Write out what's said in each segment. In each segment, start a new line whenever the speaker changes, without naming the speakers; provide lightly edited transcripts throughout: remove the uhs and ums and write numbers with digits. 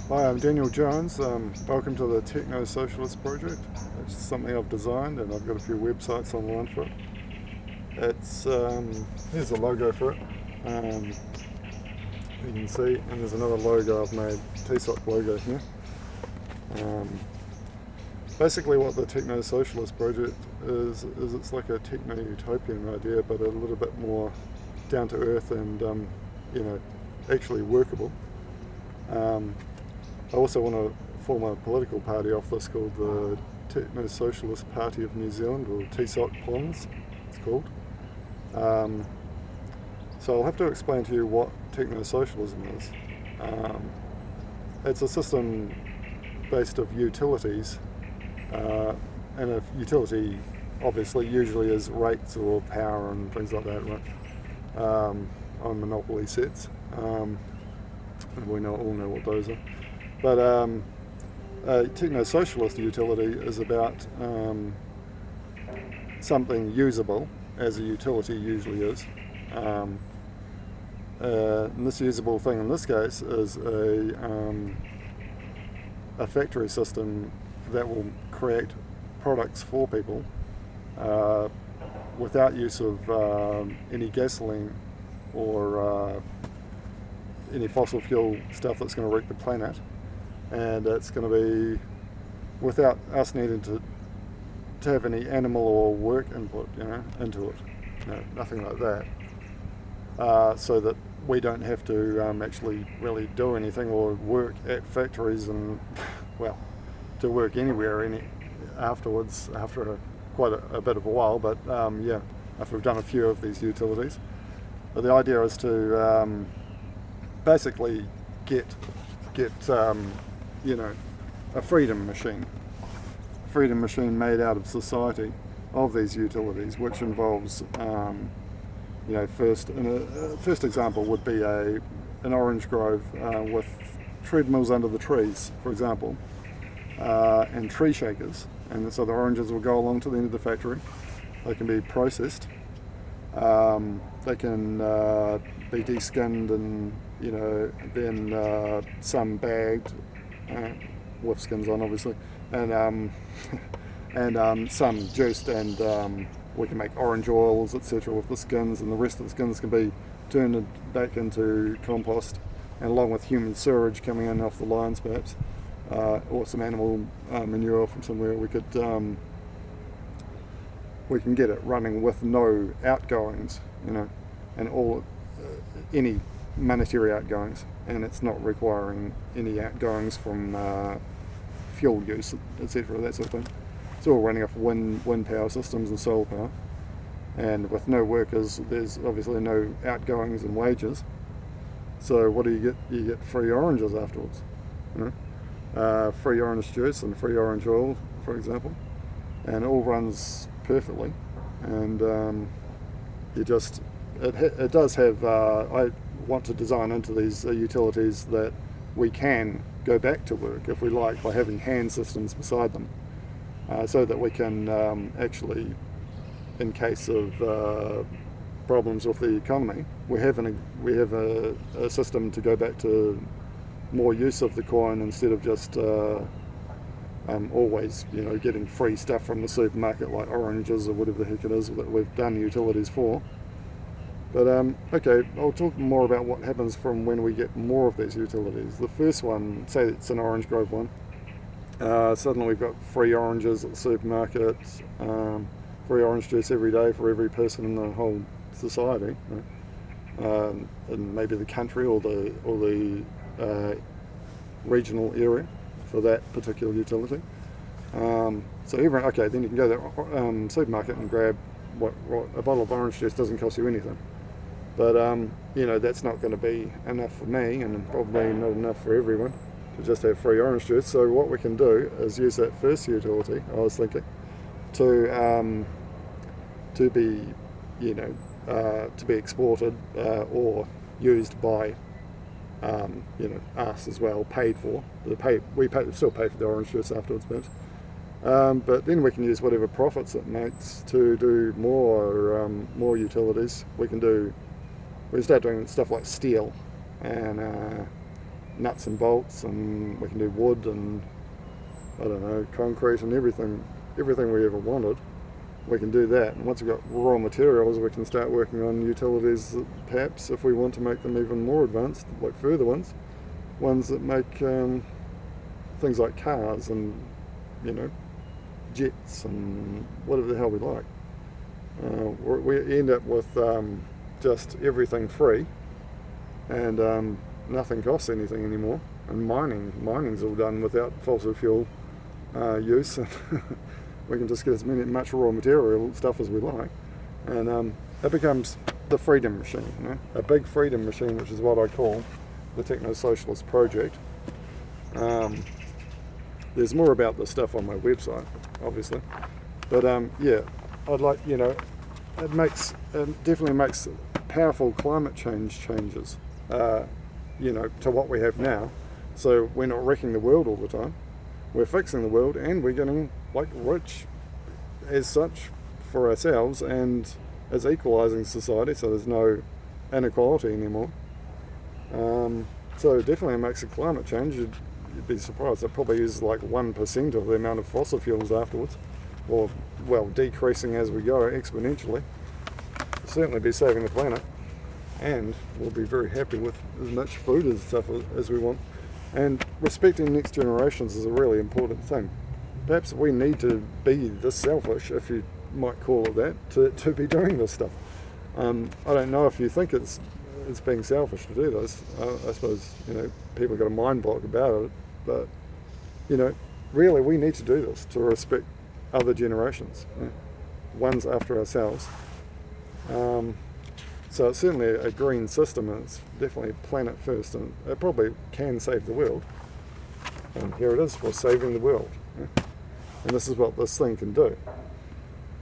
Hi, I'm Daniel Jones. Welcome to the Techno-Socialist project. It's something I've designed and I've got a few websites online for it. Here's the logo for it. Um, you can see, and there's another logo I've made, Tsoc logo here. Um, Basically what the Techno-Socialist project is it's like a techno-utopian idea, but a little bit more down to earth and, actually workable. Um, I also want to form a political party off this called the Techno-Socialist Party of New Zealand, or Tsoc Plons, it's called. Um, so I'll have to explain to you what techno-socialism is. It's a system based of utilities, and a utility obviously usually is rates or power and things like that, right? On monopoly sets. And we all know what those are. But a techno-socialist utility is about something usable, as a utility usually is. And this usable thing in this case is a factory system that will create products for people without use of any gasoline or any fossil fuel stuff that's going to wreck the planet, and it's going to be without us needing to have any animal or work input, into it. Nothing like that. So that we don't have to actually really do anything or work at factories and, well, to work anywhere afterwards after quite a bit of a while. But after we've done a few of these utilities, but the idea is to basically get a freedom machine made out of society of these utilities, which involves first example would be an orange grove with treadmills under the trees, for example, and tree shakers, and so the oranges will go along to the end of the factory. They can be processed. They can be deskinned and then some bagged with skins on, obviously, and and some juiced, and we can make orange oils, etc., with the skins, and the rest of the skins can be turned back into compost, and along with human sewage coming in off the lines, perhaps, or some animal manure from somewhere, we can get it running with no outgoings, and all any monetary outgoings, and it's not requiring any outgoings from fuel use, etc., that sort of thing. It's all running off wind power systems and solar power, and with no workers, there's obviously no outgoings and wages. So what do you get? You get free oranges afterwards, free orange juice and free orange oil, for example, and it all runs perfectly. And it does have. I want to design into these utilities that we can go back to work if we like, by having hand systems beside them, so that we can actually, in case of problems with the economy, we have a system to go back to more use of the coin, instead of just always getting free stuff from the supermarket like oranges or whatever the heck it is that we've done utilities for. But okay, I'll talk more about what happens from when we get more of these utilities. The first one, say it's an orange grove one, suddenly we've got free oranges at the supermarket, free orange juice every day for every person in the whole society, in maybe the country or the regional area for that particular utility. So everyone, okay, then you can go to the supermarket and grab what a bottle of orange juice doesn't cost you anything. But that's not going to be enough for me, and probably not enough for everyone to just have free orange juice. So what we can do is use that first utility, I was thinking, to be exported or used by us as well, paid for. We still pay for the orange juice afterwards, perhaps. But then we can use whatever profits it makes to do more utilities. We can start doing stuff like steel and nuts and bolts, and we can do wood and, I don't know, concrete and everything we ever wanted. We can do that, and once we've got raw materials, we can start working on utilities, perhaps, if we want to make them even more advanced, like further ones that make things like cars and, you know, jets and whatever the hell we like. We end up with just everything free, and nothing costs anything anymore. And mining's all done without fossil fuel use. We can just get much raw material stuff as we like, and it becomes the freedom machine, you know? A big freedom machine, which is what I call the Techno-Socialist Project. There's more about this stuff on my website, obviously, but yeah, I'd like, you know, it definitely makes powerful climate changes, you know, to what we have now. So we're not wrecking the world all the time. We're fixing the world, and we're getting like rich as such for ourselves, and it's equalising society, so there's no inequality anymore. So definitely it makes a climate change. You'd be surprised. It probably uses like 1% of the amount of fossil fuels afterwards, or well, decreasing as we go exponentially. We'll certainly be saving the planet, and we'll be very happy with as much food and stuff as we want. And respecting next generations is a really important thing. Perhaps we need to be this selfish, if you might call it that, to be doing this stuff. I don't know if you think it's being selfish to do this. I suppose, you know, people have got a mind block about it, but, you know, really we need to do this to respect other generations, you know, ones after ourselves. So it's certainly a green system, and it's definitely planet first, and it probably can save the world. And here it is for saving the world. Yeah? And this is what this thing can do.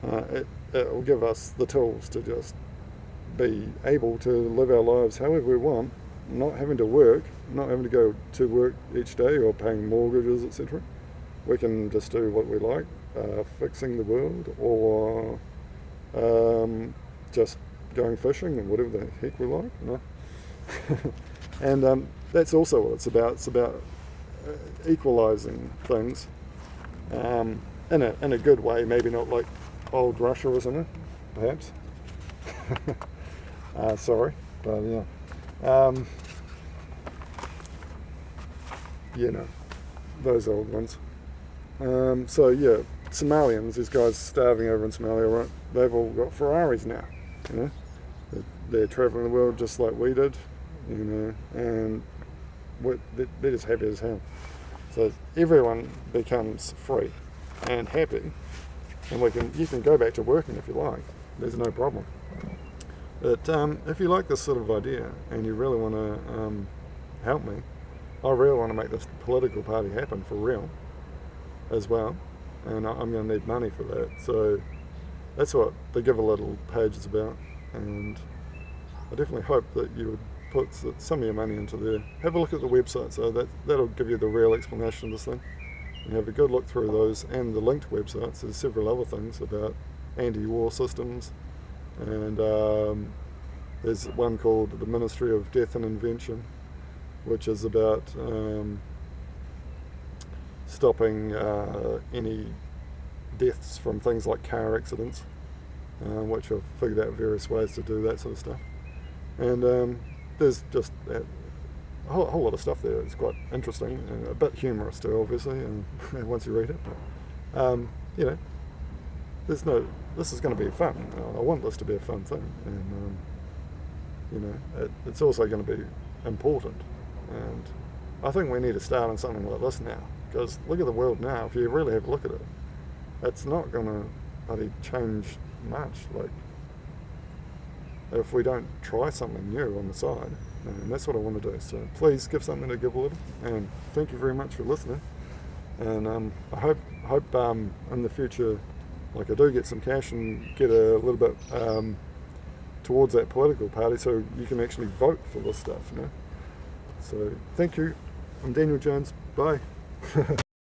It will give us the tools to just be able to live our lives however we want, not having to work, not having to go to work each day or paying mortgages, etc. We can just do what we like, fixing the world, or just going fishing and whatever the heck we like. No? And that's also what it's about. It's about equalising things in a good way, maybe not like old Russia or something, perhaps. Sorry, but yeah. You know, those old ones. So yeah, Somalians, these guys starving over in Somalia, right? They've all got Ferraris now, you know. They're travelling the world just like we did, you know, and they're just happy as hell. So everyone becomes free and happy, and you can go back to working if you like. There's no problem. But if you like this sort of idea and you really want to help me, I really want to make this political party happen for real as well, and I'm going to need money for that. So that's what the Give a Little page is about, and I definitely hope that you would put some of your money into there. Have a look at the website, so that'll give you the real explanation of this thing. You have a good look through those and the linked websites. There's several other things about anti-war systems, and there's one called the Ministry of Death and Invention, which is about stopping any deaths from things like car accidents, which I've figured out various ways to do that sort of stuff. And there's just a whole lot of stuff there. It's quite interesting and a bit humorous too, obviously, and once you read it. But, you know, this is going to be fun. I want this to be a fun thing, and you know, it's also going to be important. And I think we need to start on something like this now, because look at the world now. If you really have a look at it, it's not going to really change much. Like, if we don't try something new on the side, and that's what I want to do. So please give something to Give a Little, and thank you very much for listening. And I hope in the future, like, I do get some cash and get a little bit towards that political party, so you can actually vote for this stuff, you know. So thank you. I'm Daniel Jones. Bye.